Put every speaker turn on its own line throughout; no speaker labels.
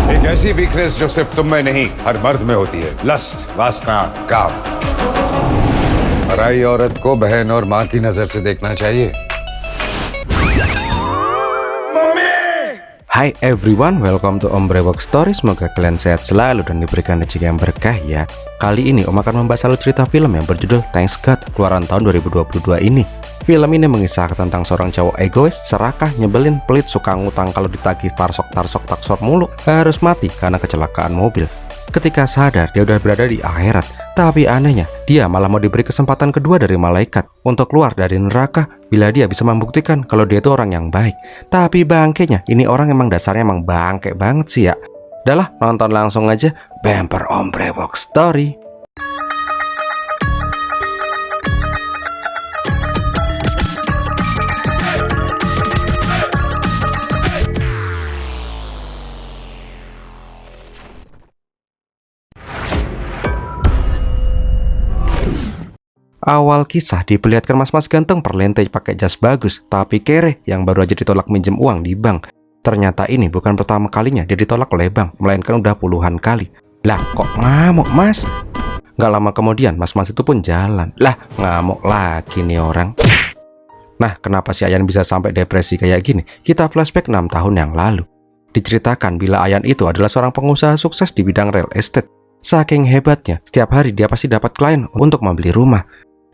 एक ऐसी वीकनेस जो सिर्फ तुम में नहीं हर मर्द में होती है, लस्ट, वासना, काम। पराई औरत को बहन और माँ की नजर से देखना चाहिए।
Hai everyone, welcome to Ombre Box Story. Semoga kalian sehat selalu dan diberikan rezeki yang berkah ya. Kali ini Om akan membahas alur cerita film yang berjudul Thanks God, keluaran tahun 2022 ini. Film ini mengisahkan tentang seorang cowok egois, serakah, nyebelin, pelit, suka ngutang kalau ditagih tarsok mulu, harus mati karena kecelakaan mobil. Ketika sadar dia udah berada di akhirat, tapi anehnya dia malah mau diberi kesempatan kedua dari malaikat untuk keluar dari neraka bila dia bisa membuktikan kalau dia itu orang yang baik. Tapi bangkenya, ini orang emang dasarnya emang bangke banget sih ya. Udahlah, nonton langsung aja Bumper Ombre Box Story. Awal kisah diperlihatkan mas-mas ganteng perlentai pakai jas bagus, tapi kere yang baru aja ditolak minjem uang di bank. Ternyata ini bukan pertama kalinya dia ditolak oleh bank, melainkan udah puluhan kali. Lah kok ngamuk mas? Gak lama kemudian mas-mas itu pun jalan. Lah ngamuk lagi nih orang. Nah kenapa si Ayan bisa sampai depresi kayak gini? Kita flashback 6 tahun yang lalu. Diceritakan bila Ayan itu adalah seorang pengusaha sukses di bidang real estate. Saking hebatnya, setiap hari dia pasti dapat klien untuk membeli rumah.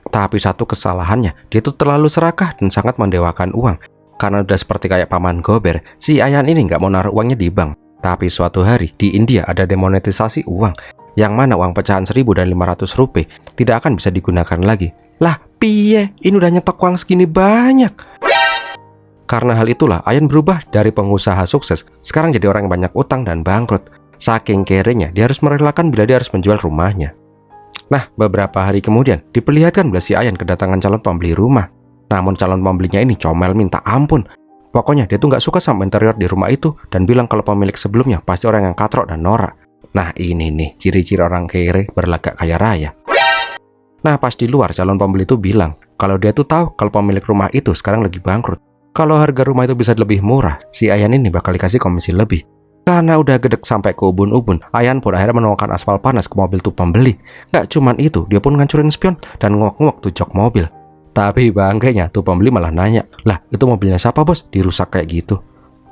Tapi satu kesalahannya, dia tuh terlalu serakah dan sangat mendewakan uang. Karena udah seperti kayak paman gober, si Ayan ini nggak mau naruh uangnya di bank. Tapi suatu hari di India ada demonetisasi uang, yang mana uang pecahan 1.000 dan 500 rupiah tidak akan bisa digunakan lagi. Lah piye, ini udah nyetok uang segini banyak. Karena hal itulah Ayan berubah dari pengusaha sukses, sekarang jadi orang yang banyak utang dan bangkrut. Saking kerenya, dia harus merelakan bila dia harus menjual rumahnya. Nah, beberapa hari kemudian diperlihatkan bila si Ayan kedatangan calon pembeli rumah. Namun calon pembelinya ini comel minta ampun. Pokoknya dia tuh nggak suka sama interior di rumah itu dan bilang kalau pemilik sebelumnya pasti orang yang katrok dan norak. Nah ini nih ciri-ciri orang kere berlagak kaya raya. Nah pas di luar calon pembeli itu bilang kalau dia tuh tahu kalau pemilik rumah itu sekarang lagi bangkrut. Kalau harga rumah itu bisa lebih murah, si Ayan ini bakal dikasih komisi lebih. Karena udah gedek sampai ke ubun-ubun, Ayan pun akhirnya menuangkan aspal panas ke mobil tuh pembeli. Gak cuman itu, dia pun ngancurin spion dan nguak-nguak tuh jok mobil. Tapi bangkainya tuh pembeli malah nanya, lah itu mobilnya siapa bos? Dirusak kayak gitu.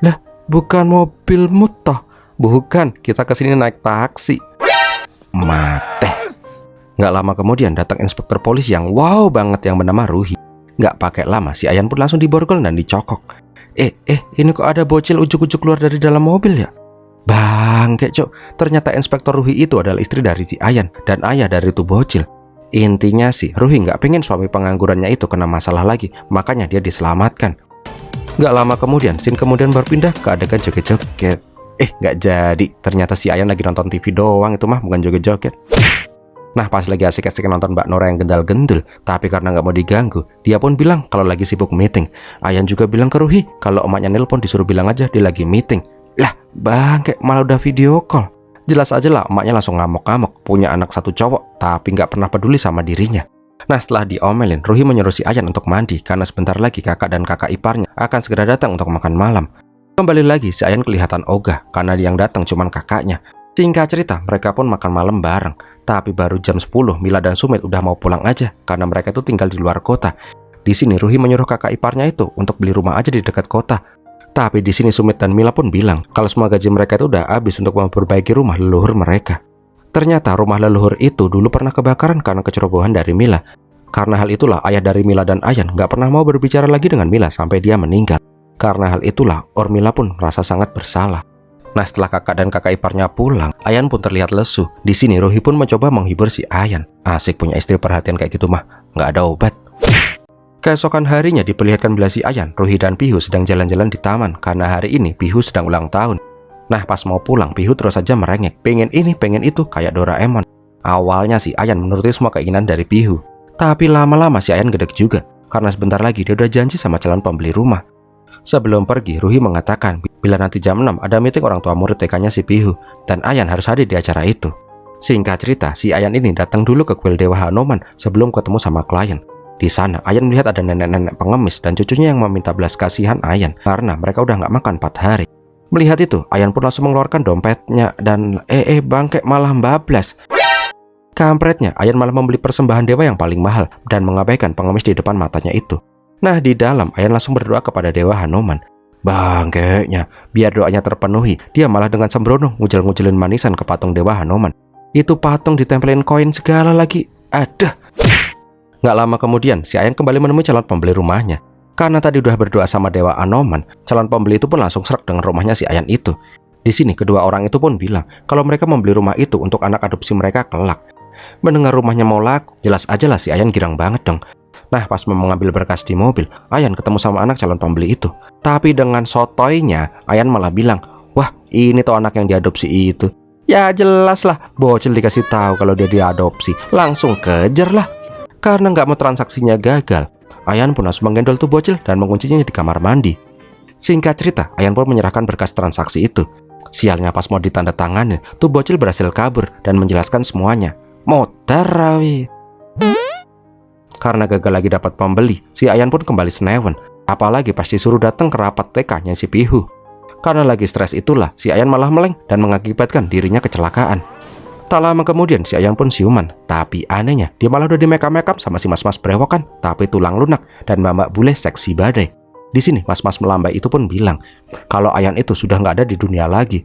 Lah bukan mobilmu toh? Bukan, kita kesini naik taksi. Mate. Gak lama kemudian datang inspektur polisi yang wow banget yang bernama Ruhi. Gak pakai lama, si Ayan pun langsung diborgol dan dicokok. Ini kok ada bocil ujuk-ujuk keluar dari dalam mobil ya? Bangke cok, ternyata inspektur Ruhi itu adalah istri dari si Ayan dan ayah dari itu bocil. Intinya sih, Ruhi nggak pengen suami penganggurannya itu kena masalah lagi, makanya dia diselamatkan. Nggak lama kemudian, scene kemudian berpindah ke adegan joget-joget. Nggak jadi, ternyata si Ayan lagi nonton TV doang, itu mah bukan joget-joget. Nah pas lagi asik-asik nonton Mbak Nora yang gendal-gendul, tapi karena nggak mau diganggu, dia pun bilang kalau lagi sibuk meeting. Ayan juga bilang ke Ruhi kalau emaknya nelpon disuruh bilang aja dia lagi meeting. Lah bangke, malah udah video call. Jelas aja lah emaknya langsung ngamuk-ngamuk, punya anak satu cowok tapi nggak pernah peduli sama dirinya. Nah setelah diomelin, Ruhi menyuruh si Ayan untuk mandi karena sebentar lagi kakak dan kakak iparnya akan segera datang untuk makan malam. Kembali lagi si Ayan kelihatan ogah karena yang datang cuman kakaknya. Singkat cerita, mereka pun makan malam bareng. Tapi baru jam 10, Mila dan Sumit udah mau pulang aja karena mereka itu tinggal di luar kota. Di sini Ruhi menyuruh kakak iparnya itu untuk beli rumah aja di dekat kota. Tapi di sini Sumit dan Mila pun bilang kalau semua gaji mereka itu udah habis untuk memperbaiki rumah leluhur mereka. Ternyata rumah leluhur itu dulu pernah kebakaran karena kecerobohan dari Mila. Karena hal itulah ayah dari Mila dan Ayan gak pernah mau berbicara lagi dengan Mila sampai dia meninggal. Karena hal itulah Mila pun merasa sangat bersalah. Nah setelah kakak dan kakak iparnya pulang, Ayan pun terlihat lesu. Di sini Ruhi pun mencoba menghibur si Ayan. Asik punya istri perhatian kayak gitu mah, nggak ada obat. Keesokan harinya diperlihatkan bila si Ayan, Ruhi dan Pihu sedang jalan-jalan di taman karena hari ini Pihu sedang ulang tahun. Nah pas mau pulang, Pihu terus saja merengek, pengen ini pengen itu kayak Doraemon. Awalnya si Ayan menuruti semua keinginan dari Pihu, tapi lama-lama si Ayan gedek juga karena sebentar lagi dia udah janji sama calon pembeli rumah. Sebelum pergi, Ruhi mengatakan bila nanti jam 6 ada meeting orang tua murid TK-nya si Pihu dan Ayan harus hadir di acara itu. Singkat cerita, si Ayan ini datang dulu ke kuil Dewa Hanuman sebelum ketemu sama klien. Di sana, Ayan melihat ada nenek-nenek pengemis dan cucunya yang meminta belas kasihan Ayan karena mereka udah nggak makan 4 hari. Melihat itu, Ayan pun langsung mengeluarkan dompetnya dan bangke malah bablas. Kampretnya, Ayan malah membeli persembahan dewa yang paling mahal dan mengabaikan pengemis di depan matanya itu. Nah, di dalam Ayan langsung berdoa kepada Dewa Hanuman. Bangkeknya, biar doanya terpenuhi, dia malah dengan sembrono ngujel-ngujelin manisan ke patung Dewa Hanuman. Itu patung ditempelin koin segala lagi. Aduh. Nggak lama kemudian, si Ayan kembali menemui calon pembeli rumahnya. Karena tadi udah berdoa sama Dewa Anoman, calon pembeli itu pun langsung serak dengan rumahnya si Ayan itu. Di sini kedua orang itu pun bilang kalau mereka membeli rumah itu untuk anak adopsi mereka kelak. Mendengar rumahnya mau laku, jelas aja lah si Ayan girang banget dong. Nah, pas mau mengambil berkas di mobil, Ayan ketemu sama anak calon pembeli itu. Tapi dengan sotoynya, Ayan malah bilang, wah ini tuh anak yang diadopsi itu. Ya jelas lah, bocil dikasih tahu kalau dia diadopsi, langsung kejar lah. Karena nggak mau transaksinya gagal, Ayan pun langsung menggendol tuh bocil dan menguncinya di kamar mandi. Singkat cerita, Ayan pun menyerahkan berkas transaksi itu. Sialnya pas mau ditandatanganin, tuh bocil berhasil kabur dan menjelaskan semuanya. Motor rawi. Karena gagal lagi dapat pembeli, si Ayan pun kembali senewen. Apalagi pas disuruh datang ke rapat TK-nya si Pihu. Karena lagi stres itulah, si Ayan malah meleng dan mengakibatkan dirinya kecelakaan. Tak lama kemudian si Ayan pun siuman. Tapi anehnya dia malah udah di make up sama si mas-mas brewokan, tapi tulang lunak dan mbak bule seksi badai. Di sini mas-mas melambai itu pun bilang kalau Ayan itu sudah nggak ada di dunia lagi.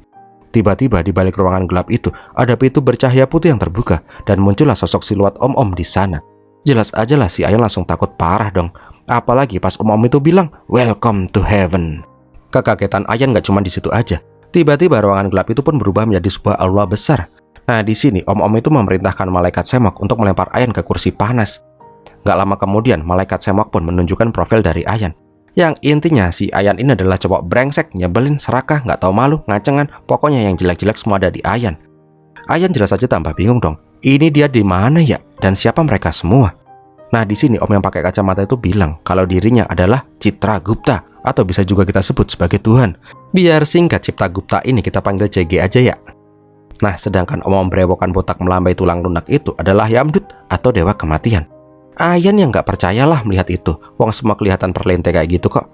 Tiba-tiba di balik ruangan gelap itu ada pintu bercahaya putih yang terbuka dan muncullah sosok siluet om-om di sana. Jelas aja lah si Ayan langsung takut parah dong. Apalagi pas om-om itu bilang welcome to heaven. Kekagetan Ayan nggak cuma di situ aja. Tiba-tiba ruangan gelap itu pun berubah menjadi sebuah aula besar. Nah, di sini om-om itu memerintahkan malaikat semok untuk melempar Ayan ke kursi panas. Gak lama kemudian, malaikat semok pun menunjukkan profil dari Ayan. Yang intinya si Ayan ini adalah cowok brengsek, nyebelin, serakah, gak tahu malu, ngacengan, pokoknya yang jelek-jelek semua ada di Ayan. Ayan jelas saja tambah bingung dong. Ini dia di mana ya? Dan siapa mereka semua? Nah, di sini om yang pakai kacamata itu bilang kalau dirinya adalah Citra Gupta, atau bisa juga kita sebut sebagai Tuhan. Biar singkat Cipta Gupta ini kita panggil CG aja ya. Nah, sedangkan om brewokan botak melambai tulang lunak itu adalah Yamdut atau Dewa Kematian. Ayan yang gak percayalah melihat itu. Wong semua kelihatan perlente kayak gitu kok.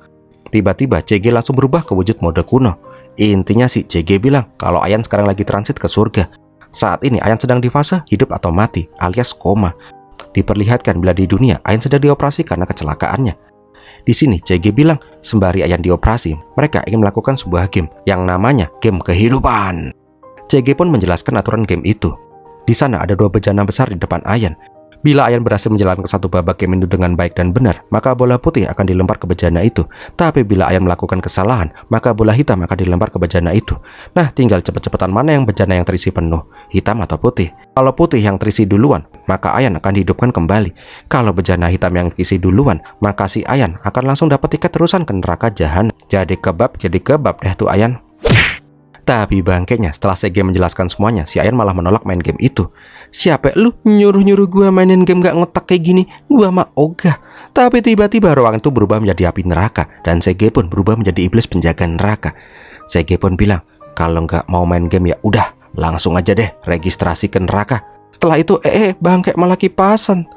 Tiba-tiba CG langsung berubah ke wujud mode kuno. Intinya sih CG bilang kalau Ayan sekarang lagi transit ke surga. Saat ini Ayan sedang di fase hidup atau mati alias koma. Diperlihatkan bila di dunia Ayan sedang dioperasi karena kecelakaannya. Di sini CG bilang sembari Ayan dioperasi, mereka ingin melakukan sebuah game yang namanya game kehidupan. CG pun menjelaskan aturan game itu. Di sana ada dua bejana besar di depan Ayan. Bila Ayan berhasil menjalankan satu babak game itu dengan baik dan benar, maka bola putih akan dilempar ke bejana itu. Tapi bila Ayan melakukan kesalahan, maka bola hitam akan dilempar ke bejana itu. Nah, tinggal cepet-cepetan mana yang bejana yang terisi penuh, hitam atau putih. Kalau putih yang terisi duluan, maka Ayan akan dihidupkan kembali. Kalau bejana hitam yang terisi duluan, maka si Ayan akan langsung dapat tiket terusan ke neraka jahanam. Jadi kebab deh tuh Ayan. Tapi bangkainya setelah CG menjelaskan semuanya, si Ayan malah menolak main game itu. Siapa lu nyuruh-nyuruh gua mainin game gak ngotak kayak gini? Gua mah ogah. Tapi tiba-tiba ruangan itu berubah menjadi api neraka dan CG pun berubah menjadi iblis penjaga neraka. CG pun bilang, kalau gak mau main game ya udah, langsung aja deh registrasi ke neraka. Setelah itu bangkai malah kipasan.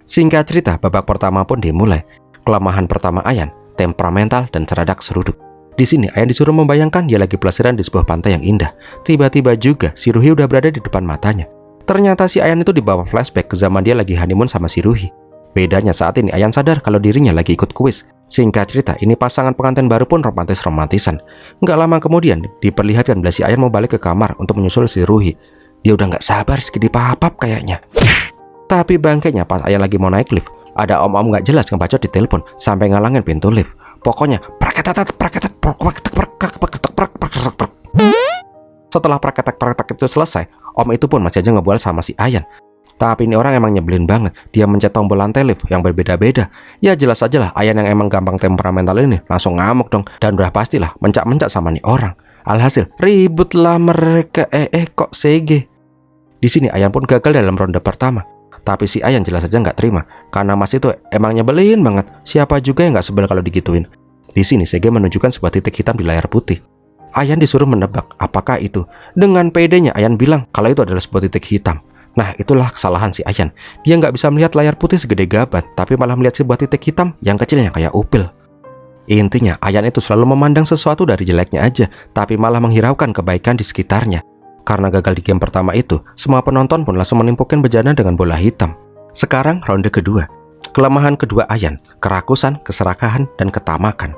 Singkat cerita, babak pertama pun dimulai. Kelemahan pertama Ayan, temperamental dan cerdak seruduk. Di sini Ayan disuruh membayangkan dia lagi pelesiran di sebuah pantai yang indah. Tiba-tiba juga si Ruhi udah berada di depan matanya. Ternyata si Ayan itu dibawa flashback ke zaman dia lagi honeymoon sama si Ruhi. Bedanya saat ini Ayan sadar kalau dirinya lagi ikut kuis. Singkat cerita, ini pasangan pengantin baru pun romantis-romantisan. Nggak lama kemudian diperlihatkan bila si Ayan mau balik ke kamar untuk menyusul si Ruhi. Dia udah nggak sabar segede papap kayaknya. Tapi bangkainya pas Ayan lagi mau naik lift, ada om-om nggak jelas ngebacot di telepon sampai ngalangin pintu lift. Pokoknya setelah praketek itu selesai, om itu pun masih aja ngebual sama si Ayan. Tapi ini orang emang nyebelin banget. Dia mencet tombol lantai lift yang berbeda-beda. Ya jelas aja lah Ayan yang emang gampang temperamental ini langsung ngamuk dong. Dan udah pastilah mencak-mencak sama nih orang. Alhasil ributlah mereka. Kok CG. Di sini Ayan pun gagal dalam ronde pertama. Tapi si Ayan jelas saja nggak terima karena Mas itu emang nyebelin banget. Siapa juga yang nggak sebel kalau digituin. Di sini CG menunjukkan sebuah titik hitam di layar putih. Ayan disuruh menebak apakah itu. Dengan pedenya Ayan bilang kalau itu adalah sebuah titik hitam. Nah, itulah kesalahan si Ayan. Dia nggak bisa melihat layar putih segede gaban, tapi malah melihat sebuah titik hitam yang kecilnya kayak upil. Intinya, Ayan itu selalu memandang sesuatu dari jeleknya aja, tapi malah menghiraukan kebaikan di sekitarnya. Karena gagal di game pertama itu, semua penonton pun langsung menimpukin bejana dengan bola hitam. Sekarang ronde kedua. Kelemahan kedua Ayan, kerakusan, keserakahan, dan ketamakan.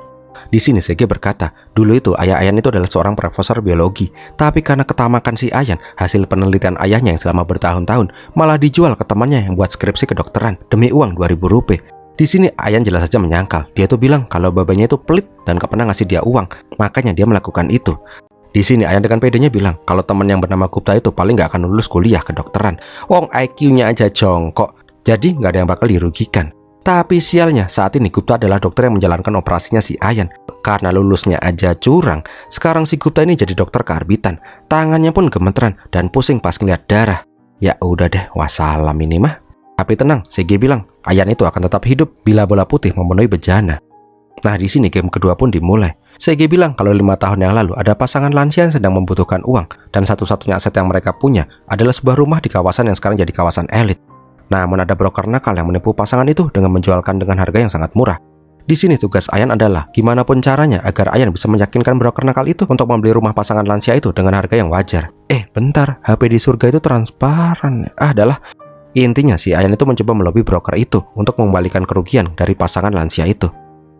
Di sini Sege berkata, dulu itu ayah Ayan itu adalah seorang profesor biologi, tapi karena ketamakan si Ayan, hasil penelitian ayahnya yang selama bertahun-tahun malah dijual ke temannya yang buat skripsi kedokteran demi uang 2.000 rupiah. Di sini Ayan jelas saja menyangkal. Dia tuh bilang kalau babanya itu pelit dan gak pernah ngasih dia uang, makanya dia melakukan itu. Di sini Ayan dengan pedenya bilang kalau teman yang bernama Gupta itu paling gak akan lulus kuliah kedokteran. Wong IQ-nya aja jongkok, jadi gak ada yang bakal dirugikan. Tapi sialnya saat ini Gupta adalah dokter yang menjalankan operasinya si Ayan. Karena lulusnya aja curang, sekarang si Gupta ini jadi dokter kearbitan. Tangannya pun gemeteran dan pusing pas ngeliat darah. Ya udah deh, wassalam ini mah. Tapi tenang, CG bilang Ayan itu akan tetap hidup bila bola putih memenuhi bejana. Nah di sini game kedua pun dimulai. CG bilang kalau 5 tahun yang lalu ada pasangan lansia yang sedang membutuhkan uang, dan satu-satunya aset yang mereka punya adalah sebuah rumah di kawasan yang sekarang jadi kawasan elit. Namun ada broker nakal yang menipu pasangan itu dengan menjualkan dengan harga yang sangat murah. Di sini tugas Ayan adalah gimana pun caranya agar Ayan bisa meyakinkan broker nakal itu untuk membeli rumah pasangan lansia itu dengan harga yang wajar. Bentar, HP di surga itu transparan. Adalah intinya si Ayan itu mencoba melobi broker itu untuk mengembalikan kerugian dari pasangan lansia itu.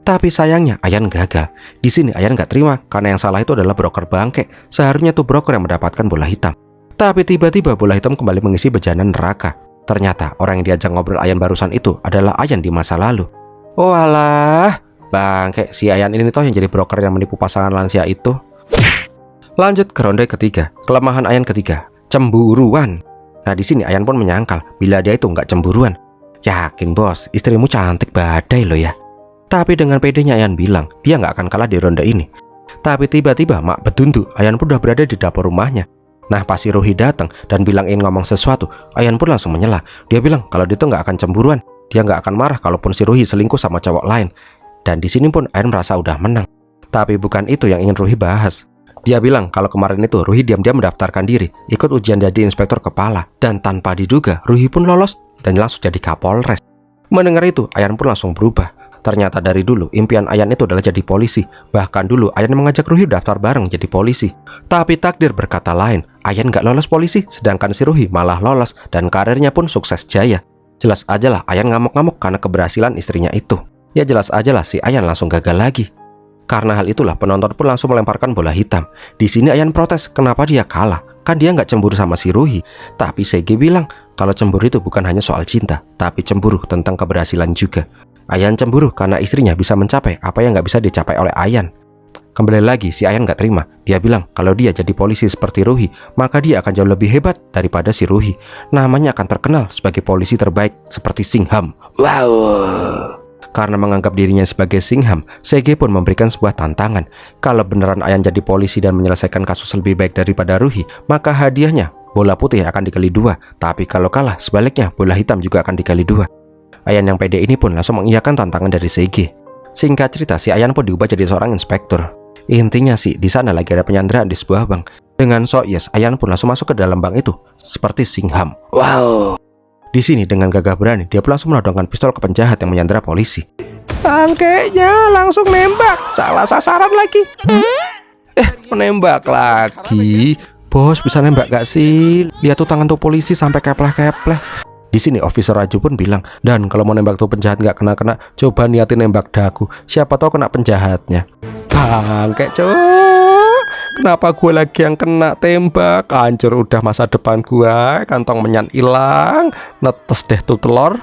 Tapi sayangnya Ayan gagal. Di sini Ayan gak terima karena yang salah itu adalah broker bangke. Seharusnya tuh broker yang mendapatkan bola hitam. Tapi tiba-tiba bola hitam kembali mengisi bejana neraka. Ternyata orang yang diajak ngobrol Ayan barusan itu adalah Ayan di masa lalu. Oh alah, bangke, si Ayan ini toh yang jadi broker yang menipu pasangan lansia itu. Lanjut ke ronde ketiga. Kelemahan Ayan ketiga, cemburuan. Nah di sini Ayan pun menyangkal bila dia itu nggak cemburuan. Yakin bos, istrimu cantik badai loh ya. Tapi dengan pedenya Ayan bilang dia nggak akan kalah di ronde ini. Tapi tiba-tiba mak bedundu, Ayan pun udah berada di dapur rumahnya. Nah pas si Ruhi datang dan bilang ingin ngomong sesuatu, Ayan pun langsung menyela. Dia bilang kalau dia tuh nggak akan cemburuan, dia nggak akan marah kalaupun si Ruhi selingkuh sama cowok lain. Dan di sini pun Ayan merasa udah menang. Tapi bukan itu yang ingin Ruhi bahas. Dia bilang kalau kemarin itu Ruhi diam-diam mendaftarkan diri, ikut ujian jadi inspektur kepala. Dan tanpa diduga, Ruhi pun lolos dan langsung jadi Kapolres. Mendengar itu, Ayan pun langsung berubah. Ternyata dari dulu, impian Ayan itu adalah jadi polisi. Bahkan dulu, Ayan mengajak Ruhi daftar bareng jadi polisi. Tapi takdir berkata lain, Ayan gak lolos polisi, sedangkan si Ruhi malah lolos dan karirnya pun sukses jaya. Jelas aja lah Ayan ngamuk-ngamuk karena keberhasilan istrinya itu. Ya jelas aja lah si Ayan langsung gagal lagi. Karena hal itulah penonton pun langsung melemparkan bola hitam. Di sini Ayan protes kenapa dia kalah. Kan dia nggak cemburu sama si Ruhi. Tapi Sege bilang kalau cemburu itu bukan hanya soal cinta, tapi cemburu tentang keberhasilan juga. Ayan cemburu karena istrinya bisa mencapai apa yang nggak bisa dicapai oleh Ayan. Kembali lagi si Ayan nggak terima. Dia bilang kalau dia jadi polisi seperti Ruhi, maka dia akan jauh lebih hebat daripada si Ruhi. Namanya akan terkenal sebagai polisi terbaik seperti Singham. Wow. Karena menganggap dirinya sebagai Singham, Sege pun memberikan sebuah tantangan. Kalau beneran Ayan jadi polisi dan menyelesaikan kasus lebih baik daripada Ruhi, maka hadiahnya bola putih akan dikali 2. Tapi kalau kalah, sebaliknya bola hitam juga akan dikali 2. Ayan yang pede ini pun langsung mengiyakan tantangan dari Sege. Singkat cerita, si Ayan pun diubah jadi seorang inspektur. Intinya sih, di sana lagi ada penyanderaan di sebuah bank. Dengan so yes, Ayan pun langsung masuk ke dalam bank itu, seperti Singham. Wow. Di sini dengan gagah berani, dia pun langsung menodongkan pistol ke penjahat yang menyandera polisi. Bangkainya langsung nembak, salah sasaran lagi. Menembak lagi. Bos, bisa nembak gak sih? Lihat tuh tangan tuh polisi sampai kepleh-kepleh. Di sini officer Raju pun bilang, dan kalau mau nembak tuh penjahat nggak kena-kena, coba niatin nembak dagu. Siapa tahu kena penjahatnya. Bangke cok, kenapa gue lagi yang kena tembak? Hancur udah masa depan gue, kantong menyan hilang, netes deh tuh telur.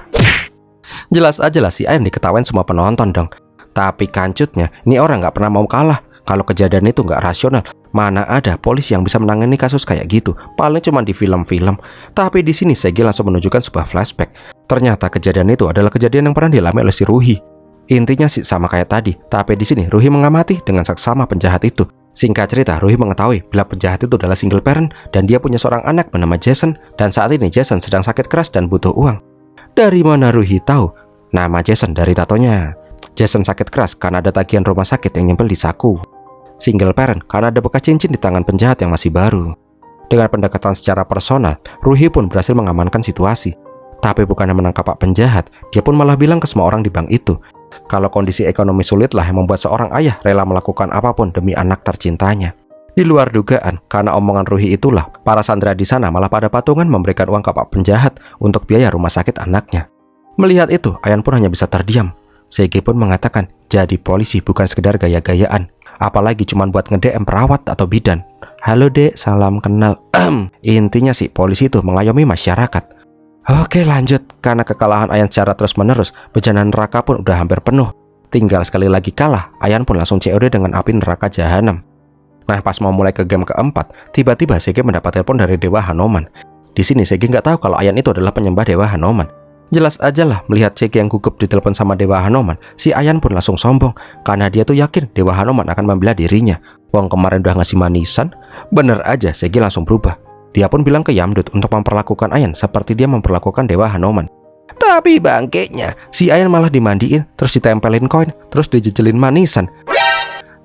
Jelas aja lah si Ayan diketawain semua penonton dong. Tapi kancutnya, ini orang nggak pernah mau kalah. Kalau kejadian itu nggak rasional, mana ada polisi yang bisa menangani kasus kayak gitu? Paling cuma di film-film. Tapi di sini Sege langsung menunjukkan sebuah flashback. Ternyata kejadian itu adalah kejadian yang pernah dialami oleh si Ruhi. Intinya sih sama kayak tadi, tapi di sini Ruhi mengamati dengan seksama penjahat itu. Singkat cerita, Ruhi mengetahui bila penjahat itu adalah single parent dan dia punya seorang anak bernama Jason. Dan saat ini Jason sedang sakit keras dan butuh uang. Dari mana Ruhi tahu nama Jason? Dari tatonya. Jason sakit keras karena ada tagihan rumah sakit yang nyempil di saku. Single parent karena ada bekas cincin di tangan penjahat yang masih baru. Dengan pendekatan secara personal, Ruhi pun berhasil mengamankan situasi. Tapi bukannya menangkap Pak penjahat, dia pun malah bilang ke semua orang di bank itu kalau kondisi ekonomi sulitlah yang membuat seorang ayah rela melakukan apapun demi anak tercintanya. Di luar dugaan, karena omongan Ruhi itulah, para sandera di sana malah pada patungan memberikan uang ke pak penjahat untuk biaya rumah sakit anaknya. Melihat itu, Ayan pun hanya bisa terdiam. Sege pun mengatakan, jadi polisi bukan sekedar gaya-gayaan, apalagi cuma buat nge-DM perawat atau bidan. Halo dek, salam kenal. Intinya sih, polisi itu mengayomi masyarakat. Oke lanjut, karena kekalahan Ayan secara terus-menerus, bejana neraka pun udah hampir penuh. Tinggal sekali lagi kalah, Ayan pun langsung COD dengan api neraka jahanam. Nah pas mau mulai ke game keempat, tiba-tiba Sege mendapat telepon dari Dewa Hanoman. Di sini Sege nggak tahu kalau Ayan itu adalah penyembah Dewa Hanoman. Jelas aja lah melihat Sege yang gugup ditelepon sama Dewa Hanoman, si Ayan pun langsung sombong karena dia tuh yakin Dewa Hanoman akan membela dirinya. Wong kemarin udah ngasih manisan, bener aja Sege langsung berubah. Dia pun bilang ke Yamdut untuk memperlakukan Ayan seperti dia memperlakukan Dewa Hanoman. Tapi bangkeknya, si Ayan malah dimandiin, terus ditempelin koin, terus dijejelin manisan.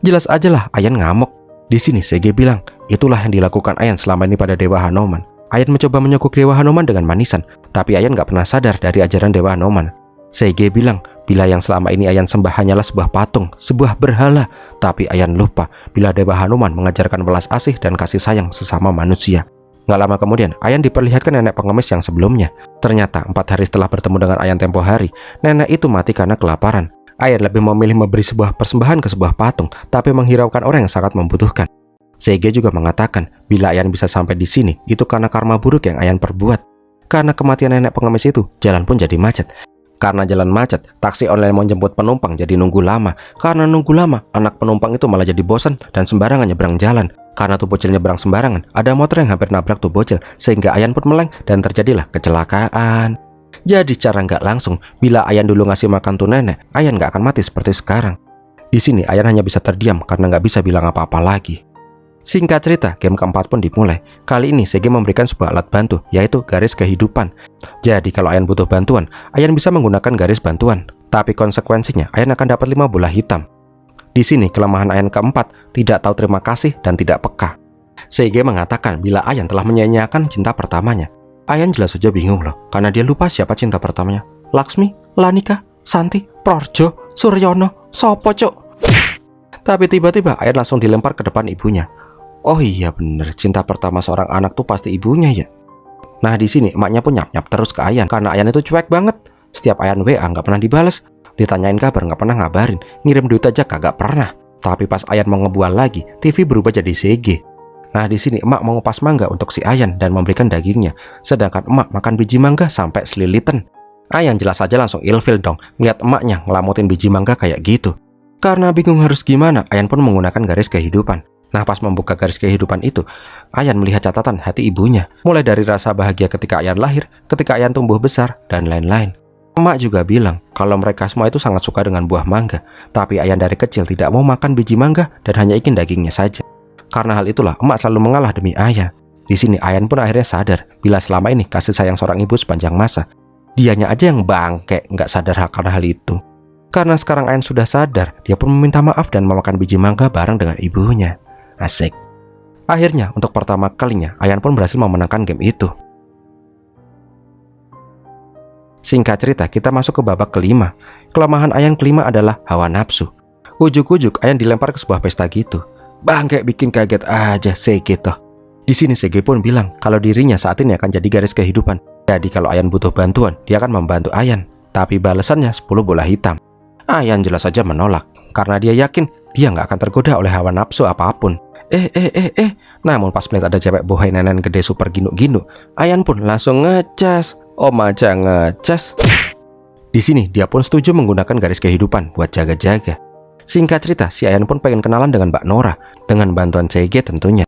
Jelas aja lah Ayan ngamuk. Di sini Sege bilang, itulah yang dilakukan Ayan selama ini pada Dewa Hanoman. Ayan mencoba menyogok Dewa Hanoman dengan manisan, tapi Ayan gak pernah sadar dari ajaran Dewa Hanoman. Sege bilang, bila yang selama ini Ayan sembah hanyalah sebuah patung, sebuah berhala. Tapi Ayan lupa, bila Dewa Hanoman mengajarkan belas asih dan kasih sayang sesama manusia. Gak lama kemudian, Ayan diperlihatkan nenek pengemis yang sebelumnya. Ternyata 4 hari setelah bertemu dengan Ayan tempo hari, nenek itu mati karena kelaparan. Ayan lebih memilih memberi sebuah persembahan ke sebuah patung, tapi menghiraukan orang yang sangat membutuhkan. Sege juga mengatakan, bila Ayan bisa sampai di sini, itu karena karma buruk yang Ayan perbuat. Karena kematian nenek pengemis itu, jalan pun jadi macet. Karena jalan macet, taksi online mau jemput penumpang jadi nunggu lama. Karena nunggu lama, anak penumpang itu malah jadi bosan dan sembarangan nyebrang jalan. Karena tuh bocil nyebrang sembarangan, ada motor yang hampir nabrak tuh bocil, sehingga Ayan pun meleng dan terjadilah kecelakaan. Jadi secara nggak langsung, bila Ayan dulu ngasih makan tuh nenek, Ayan nggak akan mati seperti sekarang. Di sini Ayan hanya bisa terdiam karena nggak bisa bilang apa-apa lagi. Singkat cerita, game keempat pun dimulai. Kali ini Sege memberikan sebuah alat bantu, yaitu garis kehidupan. Jadi kalau Ayan butuh bantuan, Ayan bisa menggunakan garis bantuan. Tapi konsekuensinya, Ayan akan dapat 5 bola hitam. Di sini kelemahan Ayan keempat, tidak tahu terima kasih dan tidak peka. Sege mengatakan bila Ayan telah menyia-nyiakan cinta pertamanya. Ayan jelas saja bingung loh, karena dia lupa siapa cinta pertamanya. Laksmi, Lanika, Santi, Prorjo, Suryono, sopo cuk. Tapi tiba-tiba Ayan langsung dilempar ke depan ibunya. Oh iya bener, cinta pertama seorang anak tuh pasti ibunya ya. Nah di sini emaknya pun nyap-nyap terus ke Ayan karena Ayan itu cuek banget. Setiap Ayan WA nggak pernah dibales, ditanyain kabar nggak pernah ngabarin, ngirim duit aja kagak pernah. Tapi pas Ayan mau ngebual lagi, TV berubah jadi CG. Nah di sini emak mau ngupas mangga untuk si Ayan dan memberikan dagingnya, sedangkan emak makan biji mangga sampai selilitan. Ayan jelas aja langsung ilfil dong, ngeliat emaknya ngelamutin biji mangga kayak gitu. Karena bingung harus gimana, Ayan pun menggunakan garis kehidupan. Nah pas membuka garis kehidupan itu, Ayan melihat catatan hati ibunya. Mulai dari rasa bahagia ketika Ayan lahir, ketika Ayan tumbuh besar, dan lain-lain. Emak juga bilang kalau mereka semua itu sangat suka dengan buah mangga. Tapi Ayan dari kecil tidak mau makan biji mangga dan hanya ingin dagingnya saja. Karena hal itulah emak selalu mengalah demi Ayan. Di sini Ayan pun akhirnya sadar bila selama ini kasih sayang seorang ibu sepanjang masa. Dianya aja yang bangke nggak sadar akan hal itu. Karena sekarang Ayan sudah sadar, dia pun meminta maaf dan memakan biji mangga bareng dengan ibunya. Asik. Akhirnya untuk pertama kalinya Ayan pun berhasil memenangkan game itu. Singkat cerita kita masuk ke babak kelima. Kelemahan Ayan kelima adalah hawa nafsu. Ujuk-ujuk Ayan dilempar ke sebuah pesta gitu. Bangke bikin kaget aja Sege toh. Di sini Sege pun bilang kalau dirinya saat ini akan jadi garis kehidupan. Jadi kalau Ayan butuh bantuan, dia akan membantu Ayan. Tapi balasannya 10 bola hitam. Ayan jelas saja menolak karena dia yakin dia nggak akan tergoda oleh hawa nafsu apapun. Namun pas melihat ada cewek bohai nenen gede super ginu-ginu, Ayan pun langsung ngecas. Om aja ngecas. Di sini dia pun setuju menggunakan garis kehidupan buat jaga-jaga. Singkat cerita, si Ayan pun pengen kenalan dengan Mbak Nora dengan bantuan CG tentunya.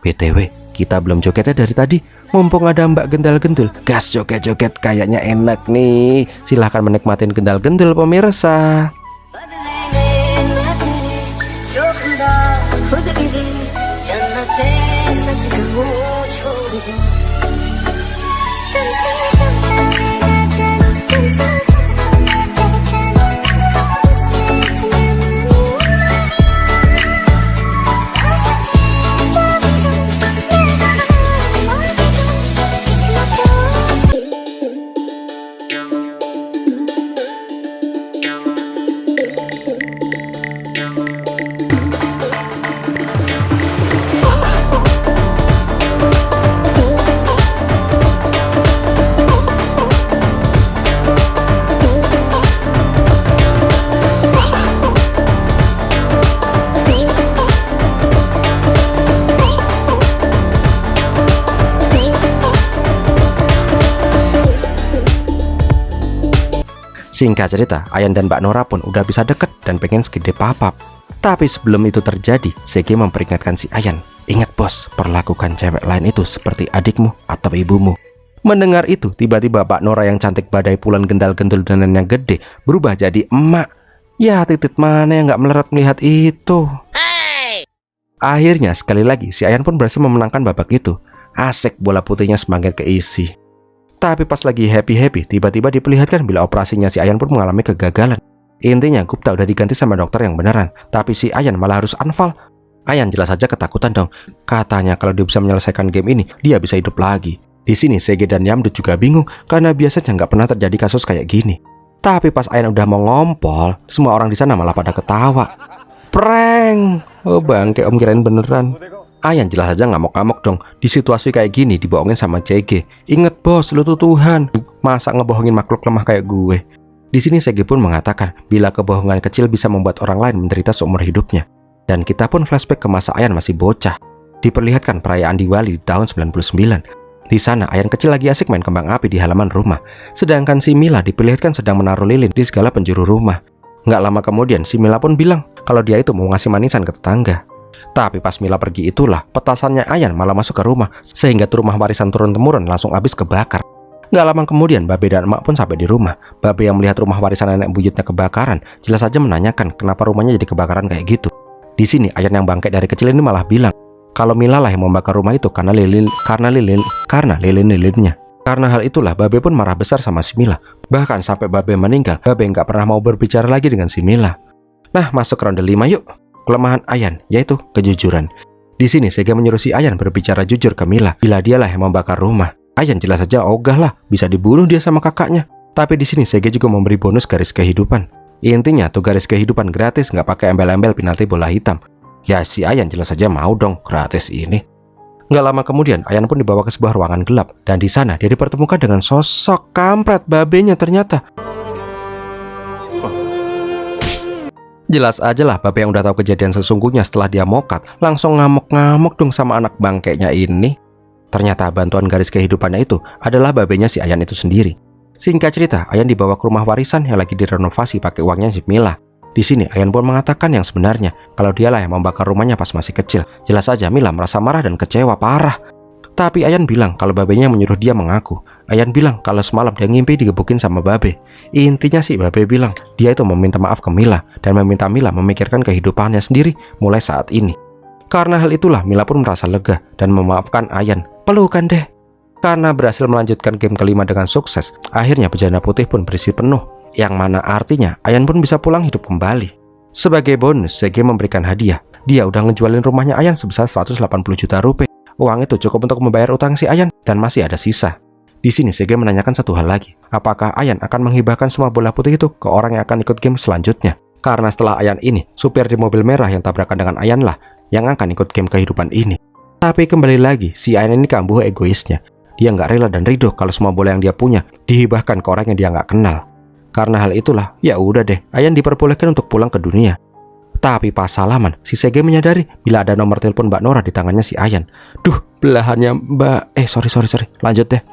BTW, kita belum jogetnya dari tadi. Mumpung ada Mbak gendal-gendul, gas joget-joget kayaknya enak nih. Silahkan menikmatin gendal-gendul pemirsa. Singkat cerita, Ayan dan Mbak Nora pun udah bisa deket dan pengen skide papap. Tapi sebelum itu terjadi, Sege memperingatkan si Ayan, "Ingat bos, perlakukan cewek lain itu seperti adikmu atau ibumu." Mendengar itu, tiba-tiba Mbak Nora yang cantik badai pulan gendal-gendul dan yang gede berubah jadi emak. Ya titit mana yang gak meleret melihat itu. Akhirnya sekali lagi si Ayan pun berhasil memenangkan babak itu. Asik, bola putihnya semakin keisi. Tapi pas lagi happy-happy, tiba-tiba diperlihatkan bila operasinya si Ayan pun mengalami kegagalan. Intinya Gupta udah diganti sama dokter yang beneran, tapi si Ayan malah harus unfall. Ayan jelas saja ketakutan dong. Katanya kalau dia bisa menyelesaikan game ini, dia bisa hidup lagi. Di sini Sege dan Yamdut juga bingung karena biasanya nggak pernah terjadi kasus kayak gini. Tapi pas Ayan udah mau ngompol, semua orang di sana malah pada ketawa. Prank! Oh bangke, om kirain beneran. Ayan jelas aja ngamuk-ngamuk dong. Di situasi kayak gini dibohongin sama CG. Ingat bos, lu tuh Tuhan. Masa ngebohongin makhluk lemah kayak gue? Di sini Sege pun mengatakan bila kebohongan kecil bisa membuat orang lain menderita seumur hidupnya. Dan kita pun flashback ke masa Ayan masih bocah. Diperlihatkan perayaan Diwali di tahun 99. Di sana Ayan kecil lagi asik main kembang api di halaman rumah. Sedangkan si Mila diperlihatkan sedang menaruh lilin di segala penjuru rumah. Nggak lama kemudian si Mila pun bilang kalau dia itu mau ngasih manisan ke tetangga. Tapi pas Mila pergi itulah petasannya Ayan malah masuk ke rumah, sehingga tuh rumah warisan turun-temurun langsung habis kebakar. Nggak lama kemudian Babe dan Emak pun sampai di rumah. Babe yang melihat rumah warisan nenek buyutnya kebakaran jelas saja menanyakan kenapa rumahnya jadi kebakaran kayak gitu. Di sini Ayan yang bangke dari kecil ini malah bilang kalau Mila lah yang membakar rumah itu karena lilin-lilinnya. Karena hal itulah Babe pun marah besar sama si Mila. Bahkan sampai Babe meninggal, Babe nggak pernah mau berbicara lagi dengan si Mila. Nah, masuk ke ronde 5 yuk. Kelemahan Ayan yaitu kejujuran. Di sini Sege menyuruh si Ayan berbicara jujur ke Mila bila dialah yang membakar rumah. Ayan jelas saja ogah lah, bisa dibunuh dia sama kakaknya. Tapi di sini Sege juga memberi bonus garis kehidupan. Intinya tuh garis kehidupan gratis, nggak pakai embel-embel penalti bola hitam. Ya si Ayan jelas saja mau dong gratis ini. Nggak lama kemudian Ayan pun dibawa ke sebuah ruangan gelap dan di sana dia dipertemukan dengan sosok kampret babenya ternyata. Jelas aja lah Babe yang udah tahu kejadian sesungguhnya setelah dia mokat langsung ngamuk-ngamuk dong sama anak bangkainya ini. Ternyata bantuan garis kehidupannya itu adalah babenya si Ayan itu sendiri. Singkat cerita, Ayan dibawa ke rumah warisan yang lagi direnovasi pakai uangnya si Mila. Di sini Ayan pun mengatakan yang sebenarnya kalau dialah yang membakar rumahnya pas masih kecil. Jelas saja Mila merasa marah dan kecewa parah. Tapi Ayan bilang kalau babenya menyuruh dia mengaku. Ayan bilang kalau semalam dia ngimpi digebukin sama Babe. Intinya sih Babe bilang dia itu meminta maaf ke Mila dan meminta Mila memikirkan kehidupannya sendiri mulai saat ini. Karena hal itulah Mila pun merasa lega dan memaafkan Ayan. Pelukan deh. Karena berhasil melanjutkan game kelima dengan sukses, akhirnya bejana putih pun berisi penuh. Yang mana artinya Ayan pun bisa pulang hidup kembali. Sebagai bonus, Sege memberikan hadiah. Dia udah ngejualin rumahnya Ayan sebesar 180 juta rupiah. Uang itu cukup untuk membayar utang si Ayan dan masih ada sisa. Di sini Sege menanyakan satu hal lagi. Apakah Ayan akan menghibahkan semua bola putih itu ke orang yang akan ikut game selanjutnya? Karena setelah Ayan ini, supir di mobil merah yang tabrakan dengan Ayan lah yang akan ikut game kehidupan ini. Tapi kembali lagi, si Ayan ini kambuh egoisnya. Dia nggak rela dan ridho kalau semua bola yang dia punya dihibahkan ke orang yang dia nggak kenal. Karena hal itulah, ya udah deh, Ayan diperbolehkan untuk pulang ke dunia. Tapi pas salaman, si Sege menyadari bila ada nomor telepon Mbak Nora di tangannya si Ayan. Duh, belahannya Mbak... sorry. Lanjut deh.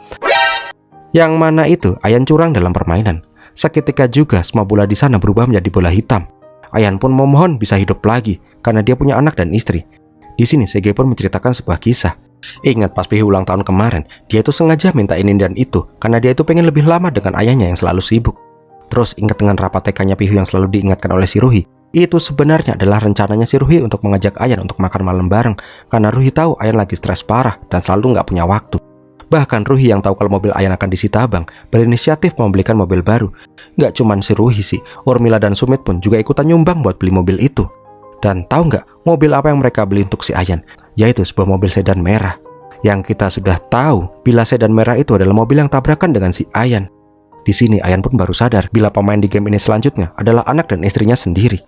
Yang mana itu, Ayan curang dalam permainan. Seketika juga semua bola di sana berubah menjadi bola hitam. Ayan pun memohon bisa hidup lagi karena dia punya anak dan istri. Di sini Sege pun menceritakan sebuah kisah. Ingat pas Pihu ulang tahun kemarin, dia itu sengaja minta ini dan itu karena dia itu pengen lebih lama dengan ayahnya yang selalu sibuk. Terus ingat dengan rapat TK-nya Pihu yang selalu diingatkan oleh si Ruhi. Itu sebenarnya adalah rencananya si Ruhi untuk mengajak Ayan untuk makan malam bareng karena Ruhi tahu Ayan lagi stres parah dan selalu nggak punya waktu. Bahkan Ruhi yang tahu kalau mobil Ayan akan disita Abang berinisiatif membelikan mobil baru. Nggak cuman si Ruhi sih, Urmila dan Sumit pun juga ikutan nyumbang buat beli mobil itu. Dan tahu nggak mobil apa yang mereka beli untuk si Ayan? Yaitu sebuah mobil sedan merah. Yang kita sudah tahu bila sedan merah itu adalah mobil yang tabrakan dengan si Ayan. Di sini Ayan pun baru sadar bila pemain di game ini selanjutnya adalah anak dan istrinya sendiri.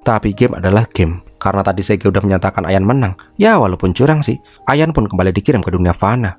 Tapi game adalah game. Karena tadi Sege udah menyatakan Ayan menang. Ya walaupun curang sih, Ayan pun kembali dikirim ke dunia fana.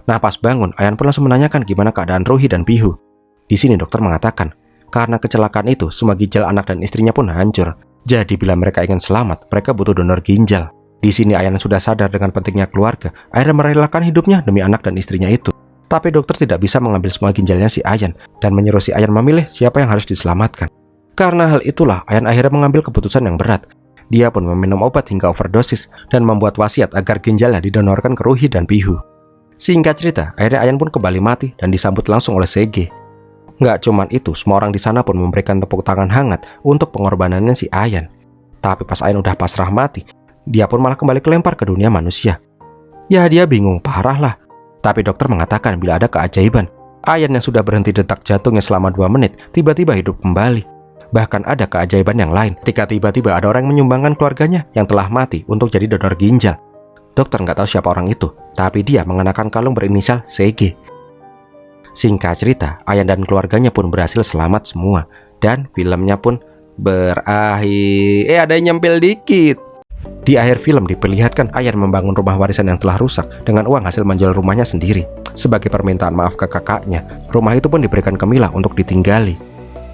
Nah pas bangun, Ayan pun langsung menanyakan gimana keadaan Ruhi dan Pihu. Di sini dokter mengatakan, karena kecelakaan itu semua ginjal anak dan istrinya pun hancur. Jadi bila mereka ingin selamat, mereka butuh donor ginjal. Di sini Ayan sudah sadar dengan pentingnya keluarga. Akhirnya merelakan hidupnya demi anak dan istrinya itu. Tapi dokter tidak bisa mengambil semua ginjalnya si Ayan dan menyuruh si Ayan memilih siapa yang harus diselamatkan. Karena hal itulah, Ayan akhirnya mengambil keputusan yang berat. Dia pun meminum obat hingga overdosis dan membuat wasiat agar ginjalnya didonorkan ke Ruhi dan Pihu. Singkat cerita, akhirnya Ayan pun kembali mati dan disambut langsung oleh Sege. Nggak cuman itu, semua orang di sana pun memberikan tepuk tangan hangat untuk pengorbanannya si Ayan. Tapi pas Ayan udah pasrah mati, dia pun malah kembali kelempar ke dunia manusia. Ya dia bingung parah lah. Tapi dokter mengatakan bila ada keajaiban, Ayan yang sudah berhenti detak jantungnya selama 2 menit tiba-tiba hidup kembali. Bahkan ada keajaiban yang lain ketika tiba-tiba ada orang yang menyumbangkan keluarganya yang telah mati untuk jadi donor ginjal. Dokter nggak tahu siapa orang itu, tapi dia mengenakan kalung berinisial CG. Singkat cerita, Ayan dan keluarganya pun berhasil selamat semua. Dan filmnya pun berakhir. Ada yang nyempil dikit. Di akhir film diperlihatkan Ayan membangun rumah warisan yang telah rusak dengan uang hasil menjual rumahnya sendiri. Sebagai permintaan maaf ke kakaknya, rumah itu pun diberikan ke Mila untuk ditinggali.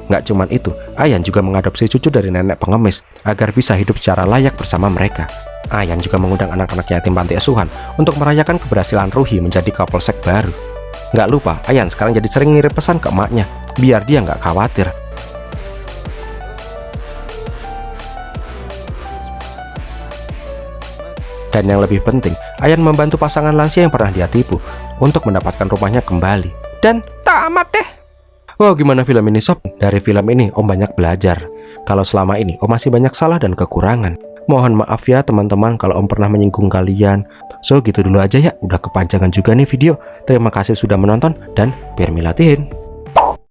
Nggak cuman itu, Ayan juga mengadopsi cucu dari nenek pengemis agar bisa hidup secara layak bersama mereka. Ayan juga mengundang anak-anak yatim panti asuhan untuk merayakan keberhasilan Ruhi menjadi kapolsek baru. Nggak lupa, Ayan sekarang jadi sering ngirim pesan ke emaknya biar dia nggak khawatir. Dan yang lebih penting, Ayan membantu pasangan lansia yang pernah dia tipu untuk mendapatkan rumahnya kembali. Dan tamat deh. Wow, gimana film ini sob? Dari film ini Om banyak belajar. Kalau selama ini Om masih banyak salah dan kekurangan. Mohon maaf ya teman-teman kalau Om pernah menyinggung kalian. So gitu dulu aja ya, udah kepanjangan juga nih video. Terima kasih sudah menonton dan biar milatihin.